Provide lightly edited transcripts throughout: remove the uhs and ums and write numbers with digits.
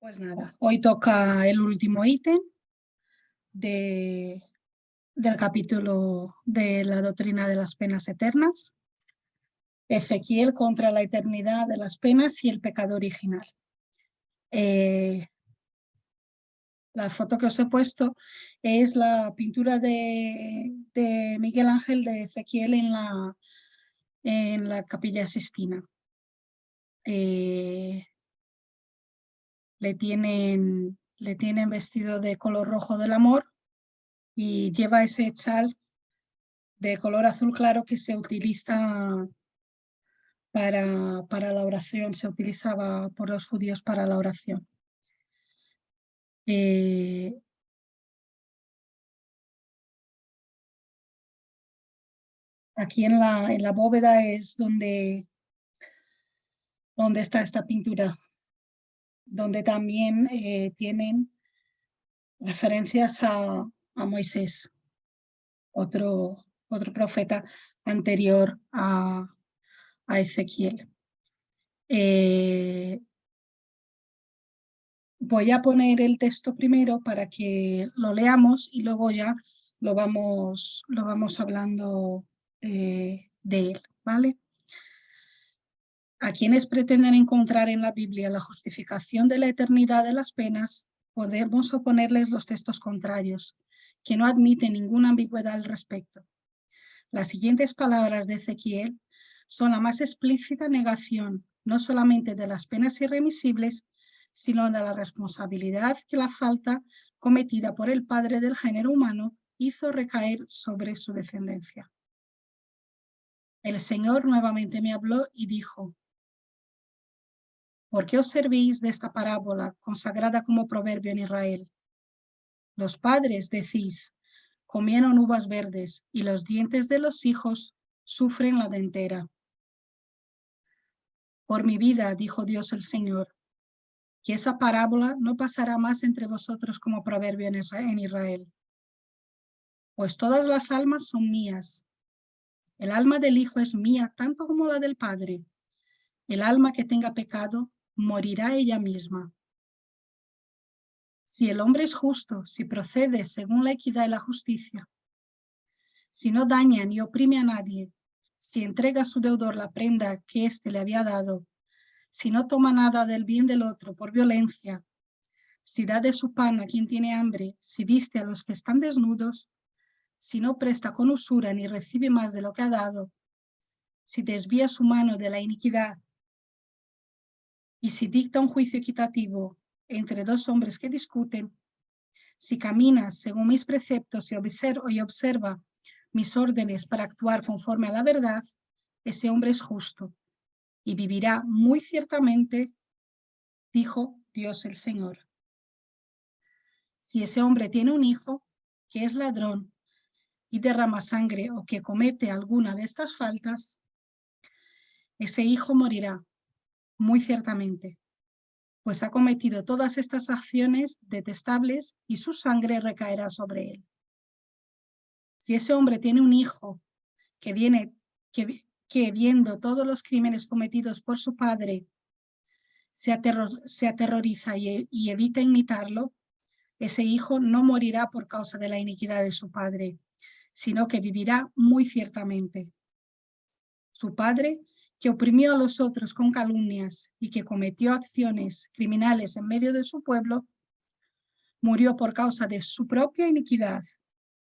Pues nada, hoy toca el último ítem del capítulo de la doctrina de las penas eternas. Ezequiel contra la eternidad de las penas y el pecado original. La foto que os he puesto es la pintura de Miguel Ángel de Ezequiel en la Capilla Sixtina. Le tienen vestido de color rojo del amor y lleva ese chal de color azul claro que se utiliza para la oración, se utilizaba por los judíos para la oración. Aquí en la bóveda es donde está esta pintura, donde también tienen referencias a Moisés, otro profeta anterior a Ezequiel. Voy a poner el texto primero para que lo leamos y luego ya lo vamos hablando de él, ¿vale? A quienes pretenden encontrar en la Biblia la justificación de la eternidad de las penas, podemos oponerles los textos contrarios, que no admiten ninguna ambigüedad al respecto. Las siguientes palabras de Ezequiel son la más explícita negación, no solamente de las penas irremisibles, sino de la responsabilidad que la falta cometida por el padre del género humano hizo recaer sobre su descendencia. El Señor nuevamente me habló y dijo: ¿por qué os servís de esta parábola consagrada como proverbio en Israel? Los padres, decís, comieron uvas verdes y los dientes de los hijos sufren la dentera. Por mi vida, dijo Dios el Señor, que esa parábola no pasará más entre vosotros como proverbio en Israel. Pues todas las almas son mías. El alma del hijo es mía tanto como la del padre. El alma que tenga pecado morirá ella misma. Si el hombre es justo, si procede según la equidad y la justicia, si no daña ni oprime a nadie, si entrega a su deudor la prenda que éste le había dado, si no toma nada del bien del otro por violencia, si da de su pan a quien tiene hambre, si viste a los que están desnudos, si no presta con usura ni recibe más de lo que ha dado, si desvía su mano de la iniquidad y si dicta un juicio equitativo entre dos hombres que discuten, si camina según mis preceptos y observa mis órdenes para actuar conforme a la verdad, ese hombre es justo y vivirá muy ciertamente, dijo Dios el Señor. Si ese hombre tiene un hijo que es ladrón y derrama sangre o que comete alguna de estas faltas, ese hijo morirá muy ciertamente, pues ha cometido todas estas acciones detestables y su sangre recaerá sobre él. Si ese hombre tiene un hijo que viendo todos los crímenes cometidos por su padre se aterroriza y evita imitarlo, ese hijo no morirá por causa de la iniquidad de su padre, sino que vivirá muy ciertamente. Su padre, que oprimió a los otros con calumnias y que cometió acciones criminales en medio de su pueblo, murió por causa de su propia iniquidad.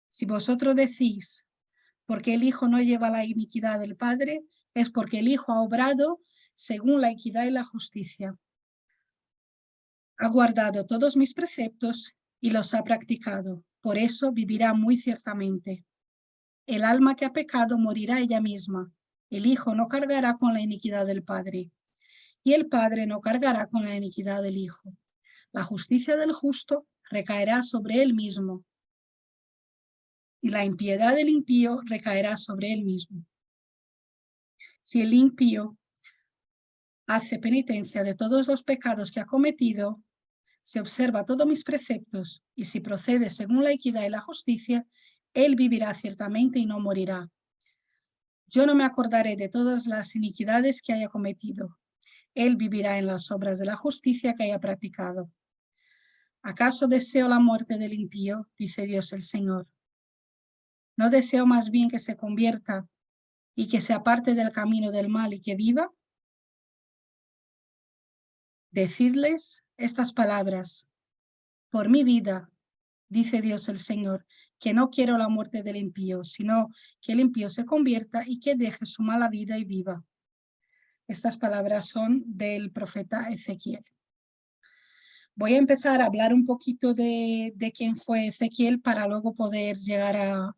Si vosotros decís, porque el hijo no lleva la iniquidad del padre, es porque el hijo ha obrado según la equidad y la justicia. Ha guardado todos mis preceptos y los ha practicado, por eso vivirá muy ciertamente. El alma que ha pecado morirá ella misma. El hijo no cargará con la iniquidad del padre, y el padre no cargará con la iniquidad del hijo. La justicia del justo recaerá sobre él mismo, y la impiedad del impío recaerá sobre él mismo. Si el impío hace penitencia de todos los pecados que ha cometido, se observa todos mis preceptos, y si procede según la equidad y la justicia, él vivirá ciertamente y no morirá. Yo no me acordaré de todas las iniquidades que haya cometido. Él vivirá en las obras de la justicia que haya practicado. ¿Acaso deseo la muerte del impío? Dice Dios el Señor. ¿No deseo más bien que se convierta y que se aparte del camino del mal y que viva? Decidles estas palabras. Por mi vida, dice Dios el Señor, que no quiero la muerte del impío, sino que el impío se convierta y que deje su mala vida y viva. Estas palabras son del profeta Ezequiel. Voy a empezar a hablar un poquito de quién fue Ezequiel para luego poder llegar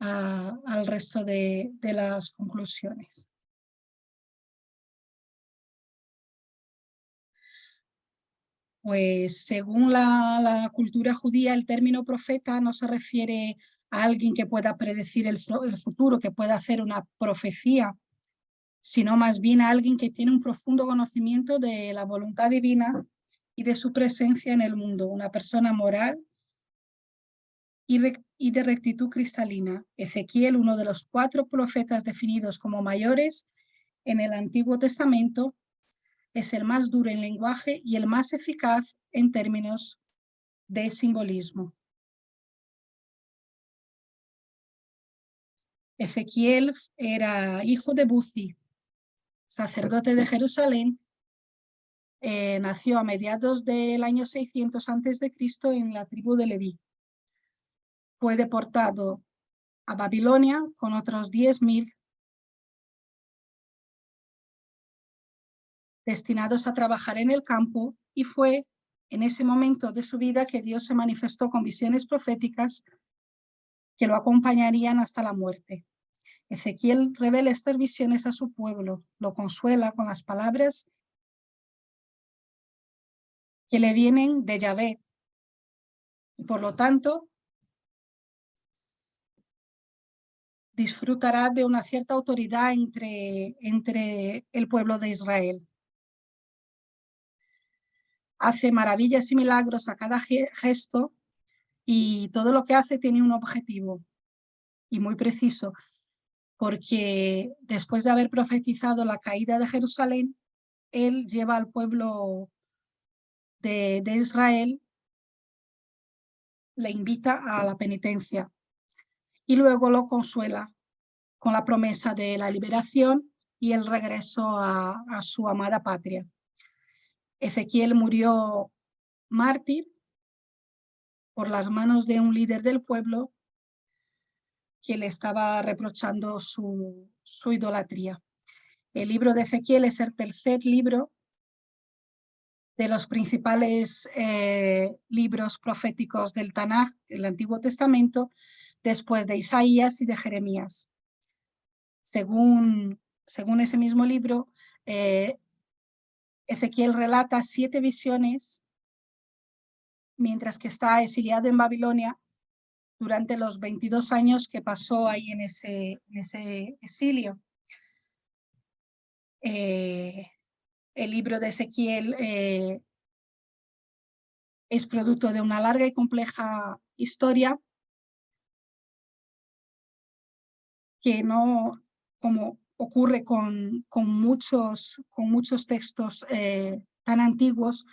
al resto de las conclusiones. Pues según la cultura judía, el término profeta no se refiere a alguien que pueda predecir el futuro, que pueda hacer una profecía, sino más bien a alguien que tiene un profundo conocimiento de la voluntad divina y de su presencia en el mundo, una persona moral y de rectitud cristalina. Ezequiel, uno de los 4 profetas definidos como mayores en el Antiguo Testamento, es el más duro en lenguaje y el más eficaz en términos de simbolismo. Ezequiel era hijo de Buzi, sacerdote de Jerusalén. Nació a mediados del año 600 a.C. en la tribu de Leví. Fue deportado a Babilonia con otros 10.000 destinados a trabajar en el campo, y fue en ese momento de su vida que Dios se manifestó con visiones proféticas que lo acompañarían hasta la muerte. Ezequiel revela estas visiones a su pueblo, lo consuela con las palabras que le vienen de Yahvé, y por lo tanto disfrutará de una cierta autoridad entre el pueblo de Israel. Hace maravillas y milagros a cada gesto, y todo lo que hace tiene un objetivo y muy preciso, porque después de haber profetizado la caída de Jerusalén, él lleva al pueblo de Israel, le invita a la penitencia y luego lo consuela con la promesa de la liberación y el regreso a su amada patria. Ezequiel murió mártir por las manos de un líder del pueblo que le estaba reprochando su idolatría. El libro de Ezequiel es el tercer libro de los principales libros proféticos del Tanaj, el Antiguo Testamento, después de Isaías y de Jeremías. Según ese mismo libro, Ezequiel relata 7 visiones mientras que está exiliado en Babilonia durante los 22 años que pasó ahí en ese exilio. El libro de Ezequiel es producto de una larga y compleja historia que no, como ocurre con muchos textos tan antiguos,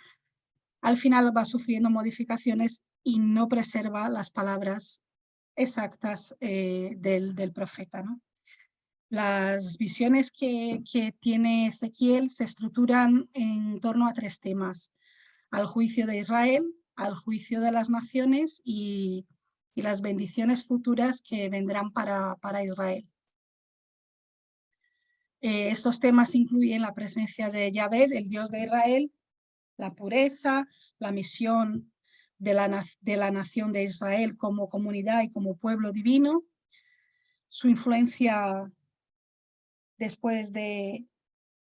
al final va sufriendo modificaciones y no preserva las palabras exactas del profeta, ¿no? Las visiones que tiene Ezequiel se estructuran en torno a 3 temas: al juicio de Israel, al juicio de las naciones y las bendiciones futuras que vendrán para Israel. Estos temas incluyen la presencia de Yahvé, el Dios de Israel, la pureza, la misión de la nación de Israel como comunidad y como pueblo divino, su influencia después del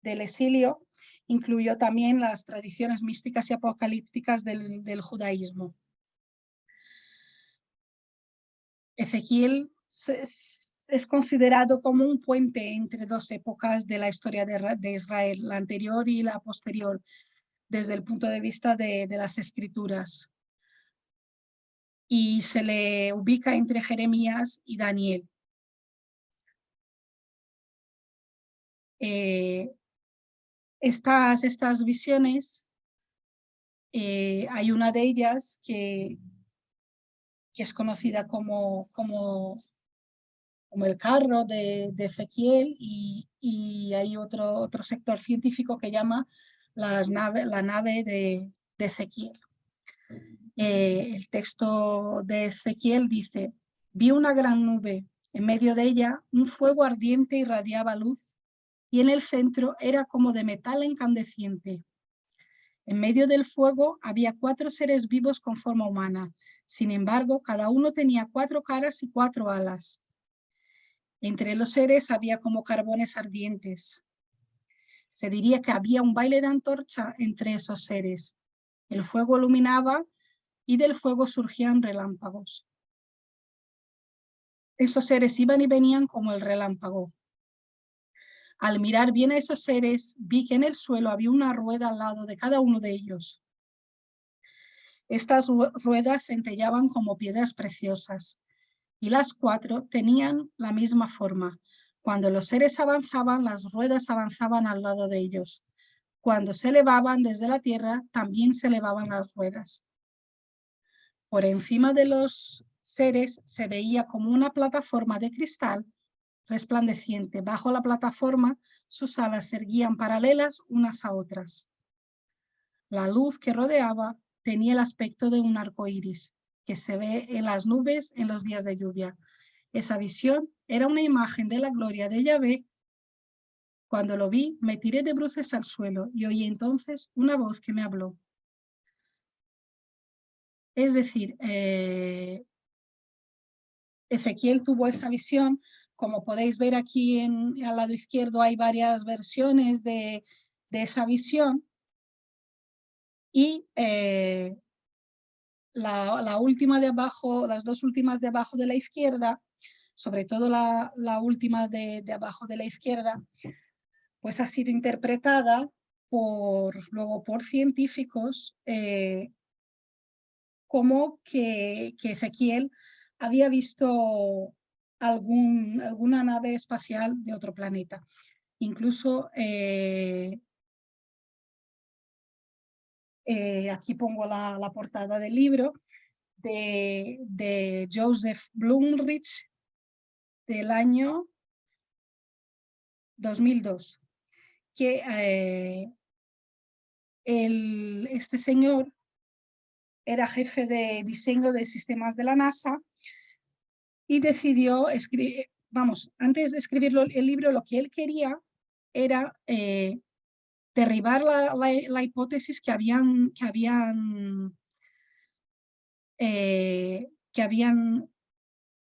exilio incluyó también las tradiciones místicas y apocalípticas del judaísmo. Ezequiel es considerado como un puente entre 2 épocas de la historia de Israel, la anterior y la posterior, desde el punto de vista de las escrituras. Y se le ubica entre Jeremías y Daniel. Estas visiones, hay una de ellas que es conocida como el carro de Ezequiel, y hay otro sector científico que llama la nave de Ezequiel. El texto de Ezequiel dice: vi una gran nube, en medio de ella un fuego ardiente irradiaba luz, y en el centro era como de metal incandescente. En medio del fuego había 4 seres vivos con forma humana. Sin embargo, cada uno tenía 4 caras y 4 alas. Entre los seres había como carbones ardientes. Se diría que había un baile de antorcha entre esos seres. El fuego iluminaba y del fuego surgían relámpagos. Esos seres iban y venían como el relámpago. Al mirar bien a esos seres, vi que en el suelo había una rueda al lado de cada uno de ellos. Estas ruedas centellaban como piedras preciosas, y las 4 tenían la misma forma. Cuando los seres avanzaban, las ruedas avanzaban al lado de ellos. Cuando se elevaban desde la tierra, también se elevaban las ruedas. Por encima de los seres se veía como una plataforma de cristal resplandeciente. Bajo la plataforma, sus alas se erguían paralelas unas a otras. La luz que rodeaba tenía el aspecto de un arco iris que se ve en las nubes en los días de lluvia. Esa visión era una imagen de la gloria de Yahvé. Cuando lo vi, me tiré de bruces al suelo y oí entonces una voz que me habló. Es decir, Ezequiel tuvo esa visión. Como podéis ver aquí al lado izquierdo hay varias versiones de esa visión, y la última de abajo, las 2 últimas de abajo de la izquierda, sobre todo la última de abajo de la izquierda, pues ha sido interpretada luego por científicos como que Ezequiel había visto alguna nave espacial de otro planeta. Incluso aquí pongo la portada del libro de Joseph Blumrich del año 2002, que este señor era jefe de diseño de sistemas de la NASA y decidió escribir, antes de escribir el libro, lo que él quería era derribar la hipótesis que habían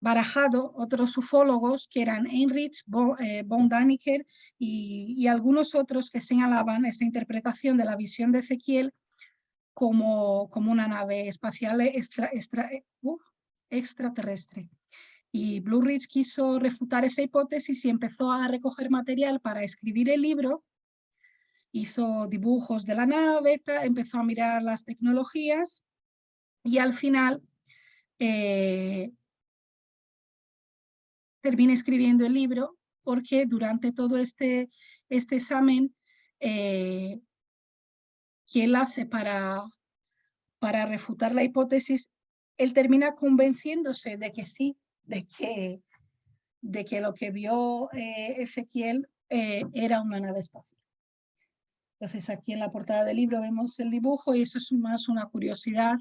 barajado otros ufólogos, que eran Heinrich von Däniken y algunos otros, que señalaban esta interpretación de la visión de Ezequiel como una nave espacial extraterrestre. Y Blumrich quiso refutar esa hipótesis y empezó a recoger material para escribir el libro. Hizo dibujos de la nave, empezó a mirar las tecnologías y al final termina escribiendo el libro, porque durante todo este examen que él hace para refutar la hipótesis, él termina convenciéndose de que sí, de que lo que vio Ezequiel era una nave espacial. Entonces aquí en la portada del libro vemos el dibujo, y eso es más una curiosidad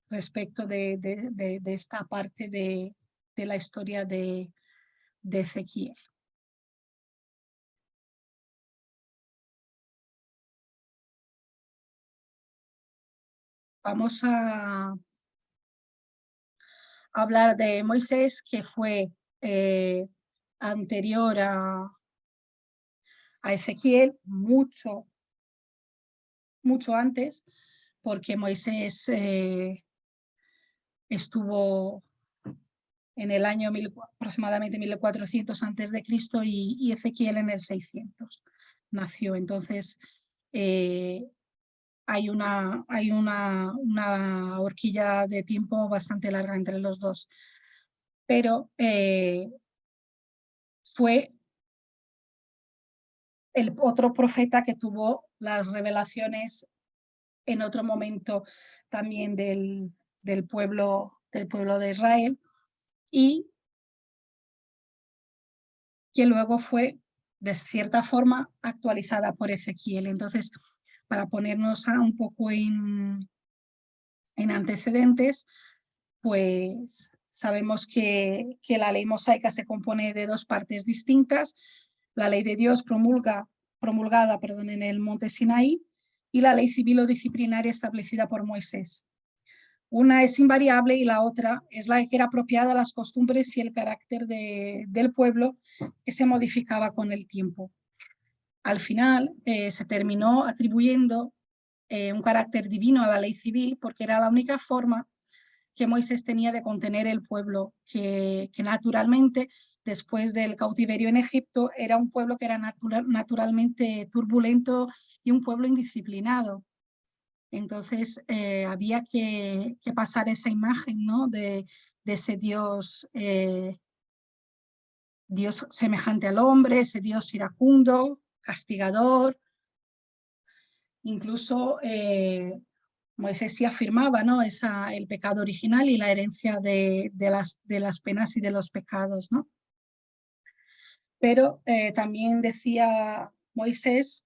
respecto de esta parte de la historia de Ezequiel. Vamos a hablar de Moisés, que fue anterior a Ezequiel, mucho antes, porque Moisés estuvo en el año aproximadamente 1400 antes de Cristo, y Ezequiel en el 600 nació. Entonces hay una horquilla de tiempo bastante larga entre los dos, pero fue el otro profeta que tuvo las revelaciones en otro momento también del pueblo de Israel, y que luego fue de cierta forma actualizada por Ezequiel. Entonces, para ponernos un poco en antecedentes, pues sabemos que la ley mosaica se compone de dos partes distintas: la ley de Dios promulgada en el monte Sinaí, y la ley civil o disciplinaria establecida por Moisés. Una es invariable y la otra es la que era apropiada a las costumbres y el carácter del pueblo, que se modificaba con el tiempo. Al final se terminó atribuyendo un carácter divino a la ley civil, porque era la única forma que Moisés tenía de contener el pueblo, que naturalmente, después del cautiverio en Egipto, era un pueblo que era naturalmente turbulento y un pueblo indisciplinado. Entonces había que pasar esa imagen, ¿no?, de ese Dios, Dios semejante al hombre, ese Dios iracundo, castigador. Incluso Moisés sí afirmaba, ¿no?, el pecado original y la herencia de las penas y de los pecados, ¿no? Pero también decía Moisés,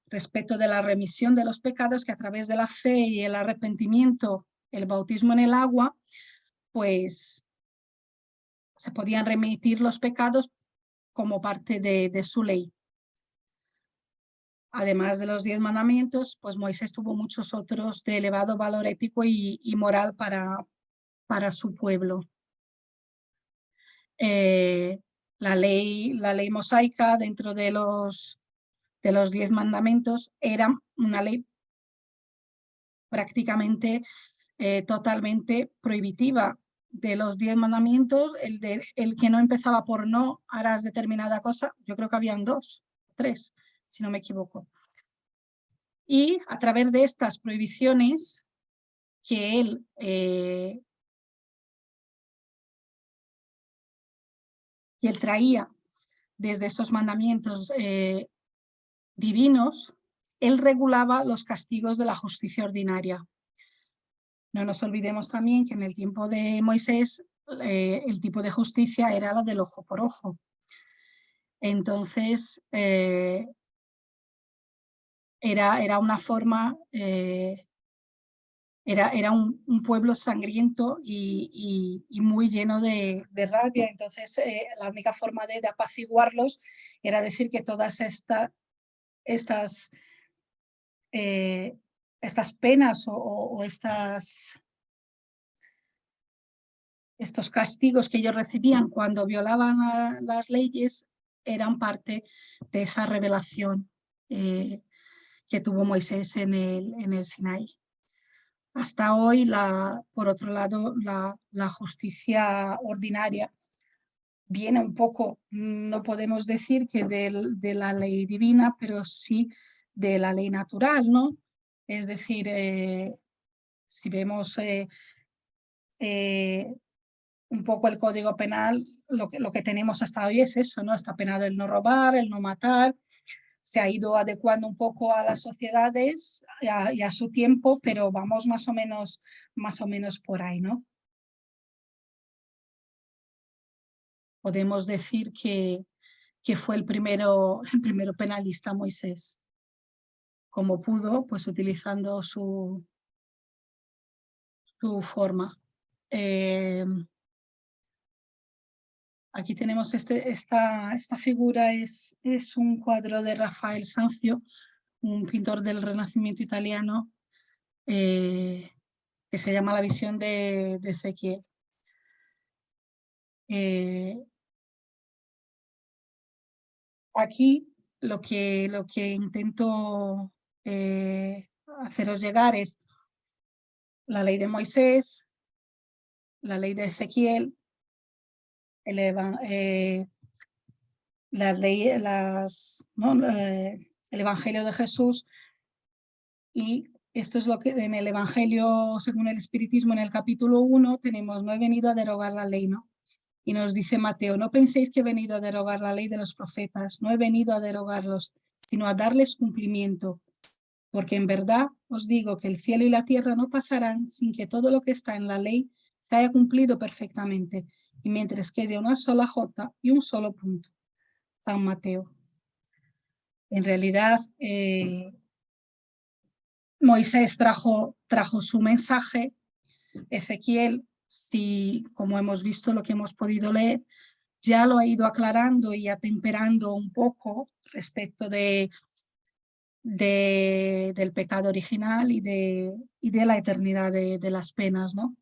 respecto de la remisión de los pecados, que a través de la fe y el arrepentimiento, el bautismo en el agua, pues se podían remitir los pecados como parte de su ley. Además de los 10 mandamientos, pues Moisés tuvo muchos otros de elevado valor ético y moral para su pueblo. La ley mosaica, dentro de los 10 mandamientos, era una ley prácticamente totalmente prohibitiva. De los 10 mandamientos, el que no empezaba por no harás determinada cosa, yo creo que habían 2, 3, si no me equivoco. Y a través de estas prohibiciones que él traía desde esos mandamientos divinos, él regulaba los castigos de la justicia ordinaria. No nos olvidemos también que en el tiempo de Moisés el tipo de justicia era la del ojo por ojo. Entonces era una forma, era un pueblo sangriento y muy lleno de rabia. Entonces la única forma de apaciguarlos era decir que todas estas penas o estos castigos que ellos recibían cuando violaban las leyes eran parte de esa revelación que tuvo Moisés en el Sinaí. Hasta hoy, por otro lado, la justicia ordinaria viene un poco, no podemos decir que de la ley divina, pero sí de la ley natural, ¿no? Es decir, si vemos un poco el Código Penal, lo que tenemos hasta hoy es eso, ¿no? Está penado el no robar, el no matar. Se ha ido adecuando un poco a las sociedades y a su tiempo, pero vamos más o menos por ahí, ¿no? Podemos decir que fue el primero penalista Moisés, como pudo, pues utilizando su forma. Aquí tenemos esta figura, es un cuadro de Rafael Sanzio, un pintor del Renacimiento italiano, que se llama La visión de Ezequiel. Aquí lo que intento haceros llegar es la ley de Moisés, la ley de Ezequiel, el Evangelio de Jesús, y esto es lo que en el Evangelio según el Espiritismo, en el capítulo 1, tenemos: no he venido a derogar la ley, ¿no? Y nos dice Mateo: no penséis que he venido a derogar la ley de los profetas, no he venido a derogarlos, sino a darles cumplimiento. Porque en verdad os digo que el cielo y la tierra no pasarán sin que todo lo que está en la ley se haya cumplido perfectamente, y mientras quede una sola jota y un solo punto. San Mateo. En realidad, Moisés trajo su mensaje. Ezequiel, si, como hemos visto, lo que hemos podido leer, ya lo ha ido aclarando y atemperando un poco respecto del pecado original y de la eternidad de las penas, ¿no?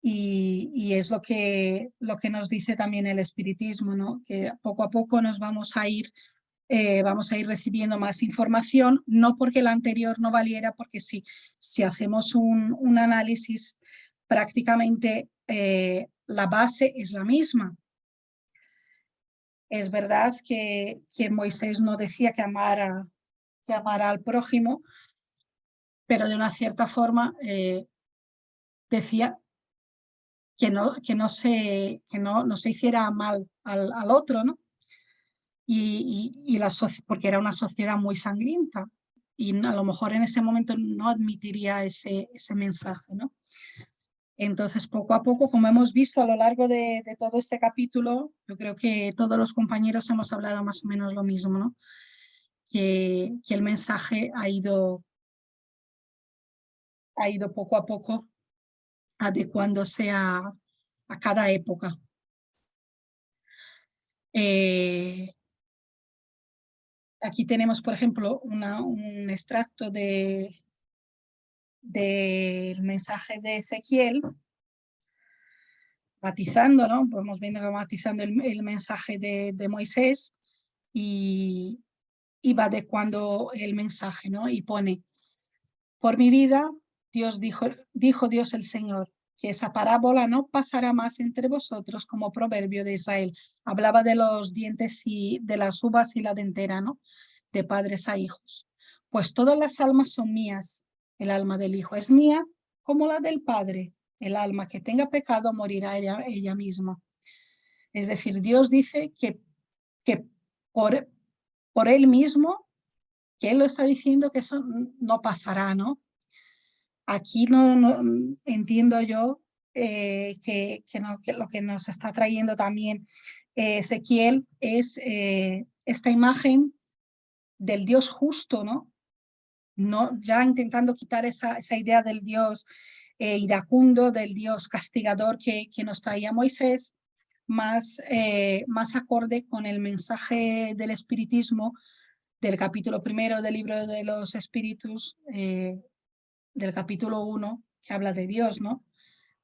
Y es lo que nos dice también el espiritismo, ¿no? Que poco a poco nos vamos a ir recibiendo más información, no porque la anterior no valiera, porque si hacemos un análisis, prácticamente la base es la misma. Es verdad que Moisés no decía que amara al prójimo, pero de una cierta forma decía que no se hiciera mal al otro, ¿no? Porque era una sociedad muy sangrienta y a lo mejor en ese momento no admitiría ese mensaje, ¿no? Entonces, poco a poco, como hemos visto a lo largo de todo este capítulo, yo creo que todos los compañeros hemos hablado más o menos lo mismo, ¿no? Que el mensaje ha ido poco a poco adecuándose a cada época. Aquí tenemos, por ejemplo, un extracto del mensaje de Ezequiel, matizando, ¿no? Podemos ver matizando el mensaje de Moisés y va adecuando el mensaje, ¿no? Y pone: por mi vida, Dios dijo Dios el Señor, que esa parábola no pasará más entre vosotros como proverbio de Israel. Hablaba de los dientes y de las uvas y la dentera, ¿no? De padres a hijos. Pues todas las almas son mías. El alma del hijo es mía como la del padre. El alma que tenga pecado morirá ella misma. Es decir, Dios dice que por él mismo, que él lo está diciendo, que eso no pasará, ¿no? Aquí no entiendo yo que lo que nos está trayendo también Ezequiel es esta imagen del Dios justo, ¿no? Ya intentando quitar esa idea del Dios iracundo, del Dios castigador que nos traía Moisés, más acorde con el mensaje del espiritismo del capítulo primero del libro de los espíritus, del capítulo 1, que habla de Dios, ¿no?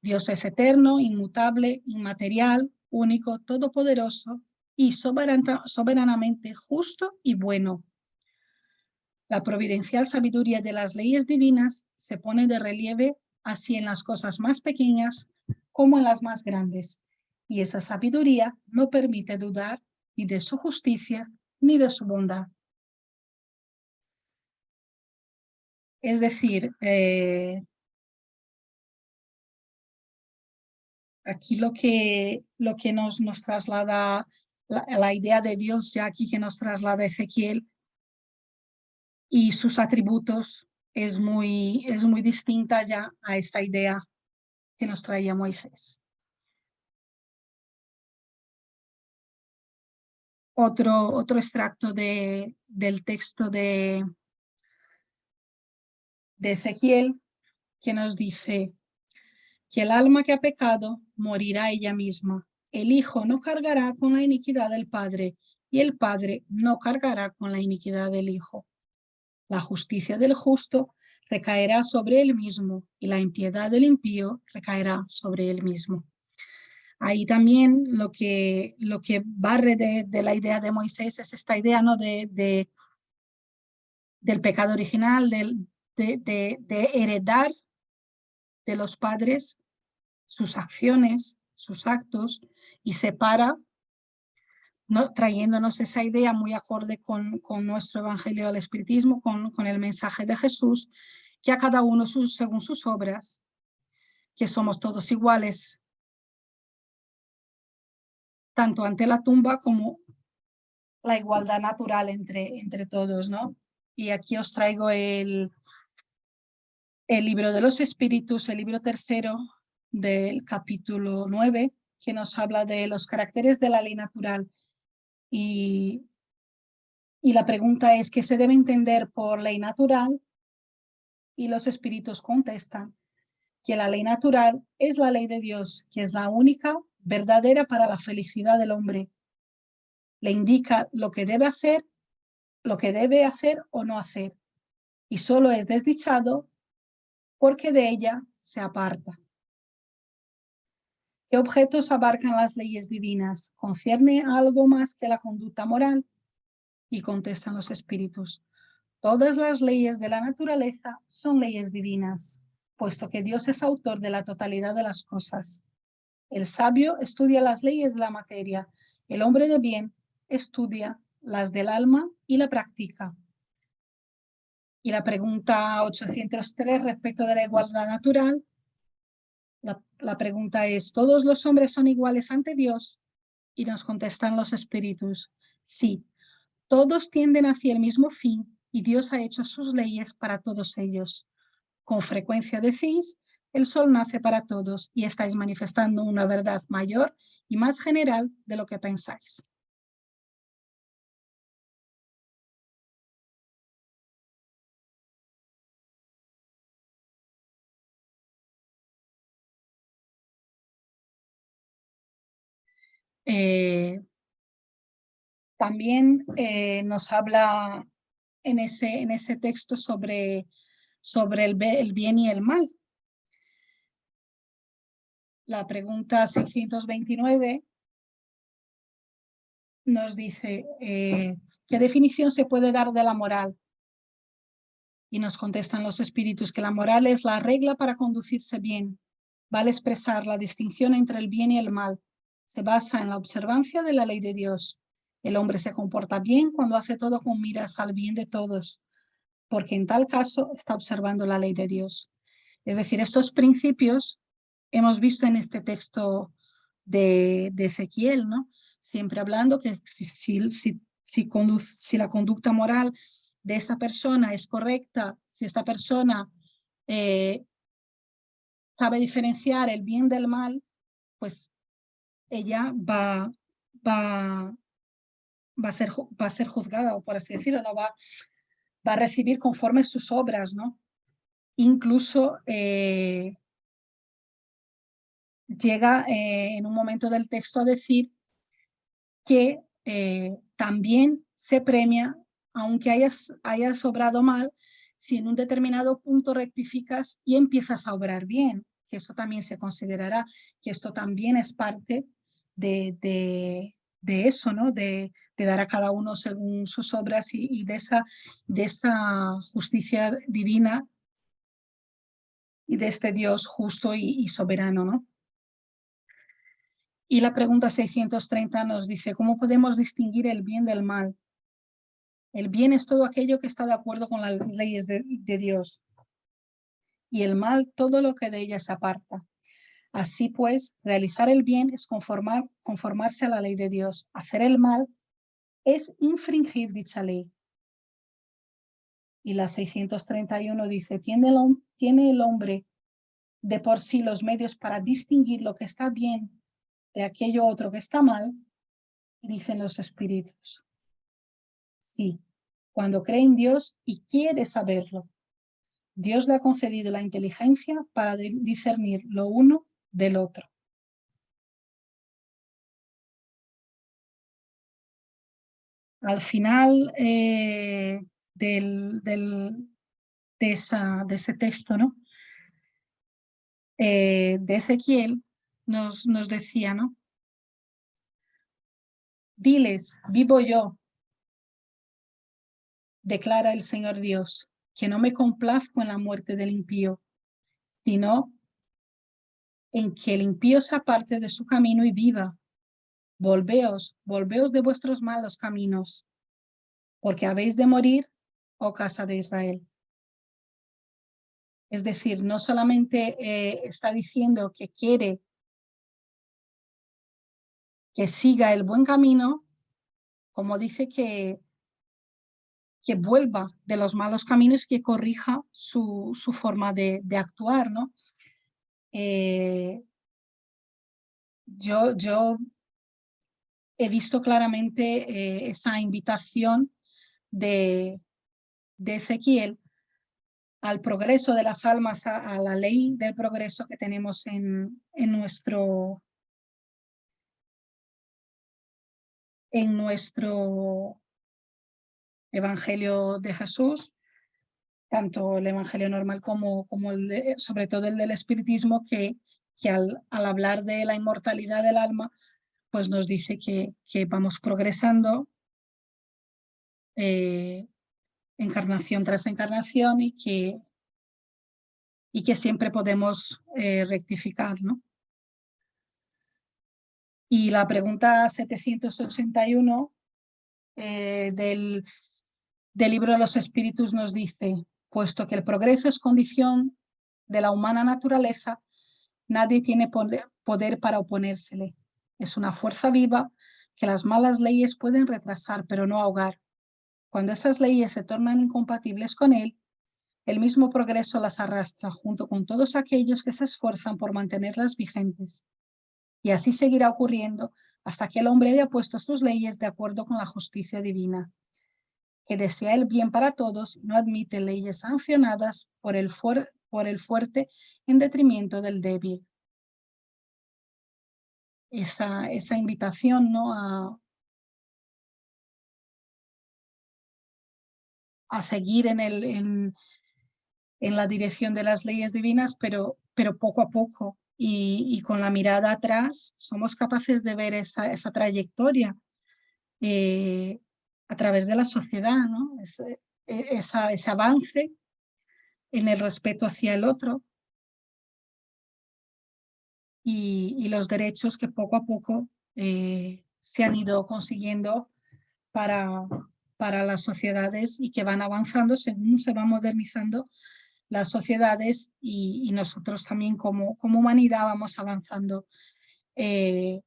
Dios es eterno, inmutable, inmaterial, único, todopoderoso y soberanamente justo y bueno. La providencial sabiduría de las leyes divinas se pone de relieve así en las cosas más pequeñas como en las más grandes, y esa sabiduría no permite dudar ni de su justicia ni de su bondad. Es decir, aquí lo que nos traslada la idea de Dios, ya aquí que nos traslada Ezequiel, y sus atributos es muy distinta ya a esta idea que nos traía Moisés. Otro extracto del texto de Ezequiel, que nos dice que el alma que ha pecado morirá ella misma. El hijo no cargará con la iniquidad del padre y el padre no cargará con la iniquidad del hijo. La justicia del justo recaerá sobre él mismo y la impiedad del impío recaerá sobre él mismo. Ahí también lo que barre de la idea de Moisés es esta idea, ¿no? del pecado original, de heredar de los padres sus acciones, sus actos, y separa, ¿no? Trayéndonos esa idea muy acorde con nuestro evangelio del espiritismo, con el mensaje de Jesús, que a cada uno según sus obras, que somos todos iguales, tanto ante la tumba como la igualdad natural entre todos, ¿no? Y aquí os traigo el libro de los espíritus, el libro tercero del capítulo 9, que nos habla de los caracteres de la ley natural. Y la pregunta es, ¿qué se debe entender por ley natural? Y los espíritus contestan que la ley natural es la ley de Dios, que es la única verdadera para la felicidad del hombre. Le indica lo que debe hacer o no hacer, y solo es desdichado porque de ella se aparta. ¿Qué objetos abarcan las leyes divinas? ¿Concierne a algo más que la conducta moral? Y contestan los espíritus. Todas las leyes de la naturaleza son leyes divinas, puesto que Dios es autor de la totalidad de las cosas. El sabio estudia las leyes de la materia, el hombre de bien estudia las del alma y la practica. Y la pregunta 803 respecto de la igualdad natural, la pregunta es, ¿todos los hombres son iguales ante Dios? Y nos contestan los espíritus, sí, todos tienden hacia el mismo fin y Dios ha hecho sus leyes para todos ellos. Con frecuencia decís, el sol nace para todos y estáis manifestando una verdad mayor y más general de lo que pensáis. También nos habla en ese texto sobre el bien y el mal. La pregunta 629 nos dice, ¿qué definición se puede dar de la moral? Y nos contestan los espíritus que la moral es la regla para conducirse bien. Vale expresar la distinción entre el bien y el mal. Se basa en la observancia de la ley de Dios. El hombre se comporta bien cuando hace todo con miras al bien de todos, porque en tal caso está observando la ley de Dios. Es decir, estos principios hemos visto en este texto de Ezequiel, ¿no? Siempre hablando que si la conducta moral de esa persona es correcta, si esta persona sabe diferenciar el bien del mal, pues ella va a ser juzgada, o por así decirlo, ¿no? va a recibir conforme sus obras, ¿no? Incluso llega en un momento del texto a decir que también se premia, aunque hayas obrado mal, si en un determinado punto rectificas y empiezas a obrar bien, que eso también se considerará, que esto también es parte de eso, ¿no? De dar a cada uno según sus obras y de esa justicia divina y de este Dios justo y soberano, ¿no? Y la pregunta 630 nos dice, ¿cómo podemos distinguir el bien del mal? El bien es todo aquello que está de acuerdo con las leyes de Dios, y el mal todo lo que de ellas se aparta. Así pues, realizar el bien es conformarse a la ley de Dios. Hacer el mal es infringir dicha ley. Y la 631 dice, ¿tiene el hombre de por sí los medios para distinguir lo que está bien de aquello otro que está mal? Dicen los espíritus. Sí, cuando cree en Dios y quiere saberlo. Dios le ha concedido la inteligencia para discernir lo uno del otro. Al final de ese texto, ¿no? De Ezequiel nos decía, ¿no? Diles, vivo yo, declara el Señor Dios, que no me complazco en la muerte del impío, sino en que el impío se aparte de su camino y viva. Volveos de vuestros malos caminos, porque habéis de morir, oh casa de Israel. Es decir, no solamente está diciendo que quiere que siga el buen camino, como dice, que vuelva de los malos caminos, que corrija su forma de actuar, ¿no? Yo he visto claramente esa invitación de Ezequiel al progreso de las almas, a la ley del progreso que tenemos en nuestro Evangelio de Jesús, tanto el Evangelio normal como sobre todo el del Espiritismo, que al hablar de la inmortalidad del alma, pues nos dice que vamos progresando encarnación tras encarnación y que siempre podemos rectificar, ¿no? Y la pregunta 781 del libro de los Espíritus nos dice: puesto que el progreso es condición de la humana naturaleza, nadie tiene poder para oponérsele. Es una fuerza viva que las malas leyes pueden retrasar, pero no ahogar. Cuando esas leyes se tornan incompatibles con él, el mismo progreso las arrastra, junto con todos aquellos que se esfuerzan por mantenerlas vigentes. Y así seguirá ocurriendo hasta que el hombre haya puesto sus leyes de acuerdo con la justicia divina, que desea el bien para todos y no admite leyes sancionadas por el fuerte en detrimento del débil. Esa invitación, ¿no?, a seguir en la dirección de las leyes divinas, pero poco a poco y con la mirada atrás somos capaces de ver esa trayectoria a través de la sociedad, ¿no? Ese avance en el respeto hacia el otro y los derechos que poco a poco se han ido consiguiendo para las sociedades y que van avanzando según se van modernizando las sociedades y nosotros también como humanidad vamos avanzando en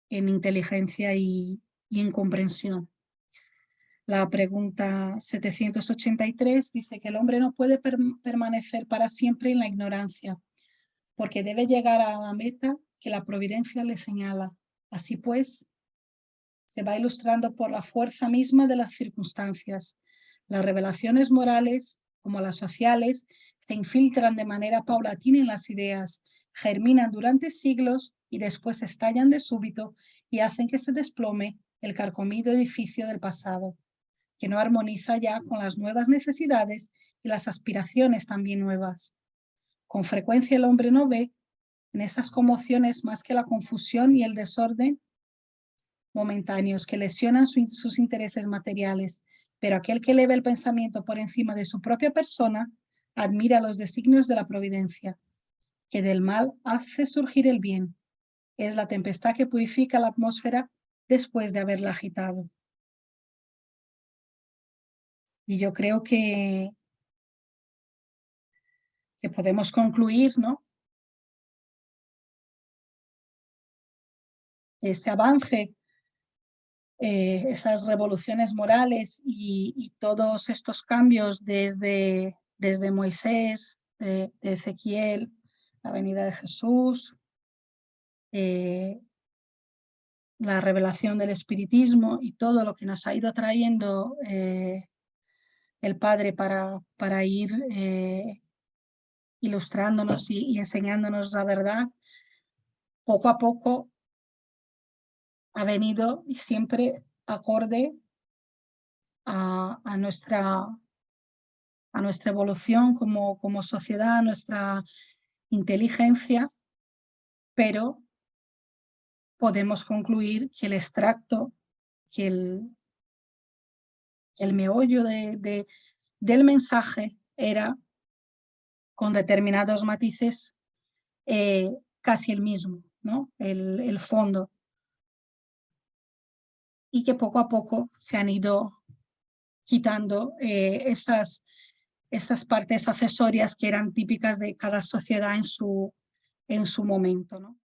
inteligencia y en comprensión. La pregunta 783 dice que el hombre no puede permanecer para siempre en la ignorancia, porque debe llegar a la meta que la providencia le señala. Así pues, se va ilustrando por la fuerza misma de las circunstancias. Las revelaciones morales, como las sociales, se infiltran de manera paulatina en las ideas, germinan durante siglos y después estallan de súbito y hacen que se desplome el carcomido edificio del pasado, que no armoniza ya con las nuevas necesidades y las aspiraciones también nuevas. Con frecuencia el hombre no ve en esas conmociones más que la confusión y el desorden momentáneos que lesionan sus intereses materiales, pero aquel que eleva el pensamiento por encima de su propia persona admira los designios de la providencia, que del mal hace surgir el bien. Es la tempestad que purifica la atmósfera después de haberla agitado. Y yo creo que podemos concluir, ¿no?, ese avance, esas revoluciones morales y todos estos cambios desde Moisés, de Ezequiel, la venida de Jesús, la revelación del espiritismo y todo lo que nos ha ido trayendo el Padre para ir ilustrándonos y enseñándonos la verdad, poco a poco ha venido y siempre acorde a nuestra evolución como sociedad, a nuestra inteligencia, pero podemos concluir que el extracto, que el meollo del mensaje era, con determinados matices, casi el mismo, ¿no?, el fondo, y que poco a poco se han ido quitando esas partes accesorias que eran típicas de cada sociedad en su momento, ¿no?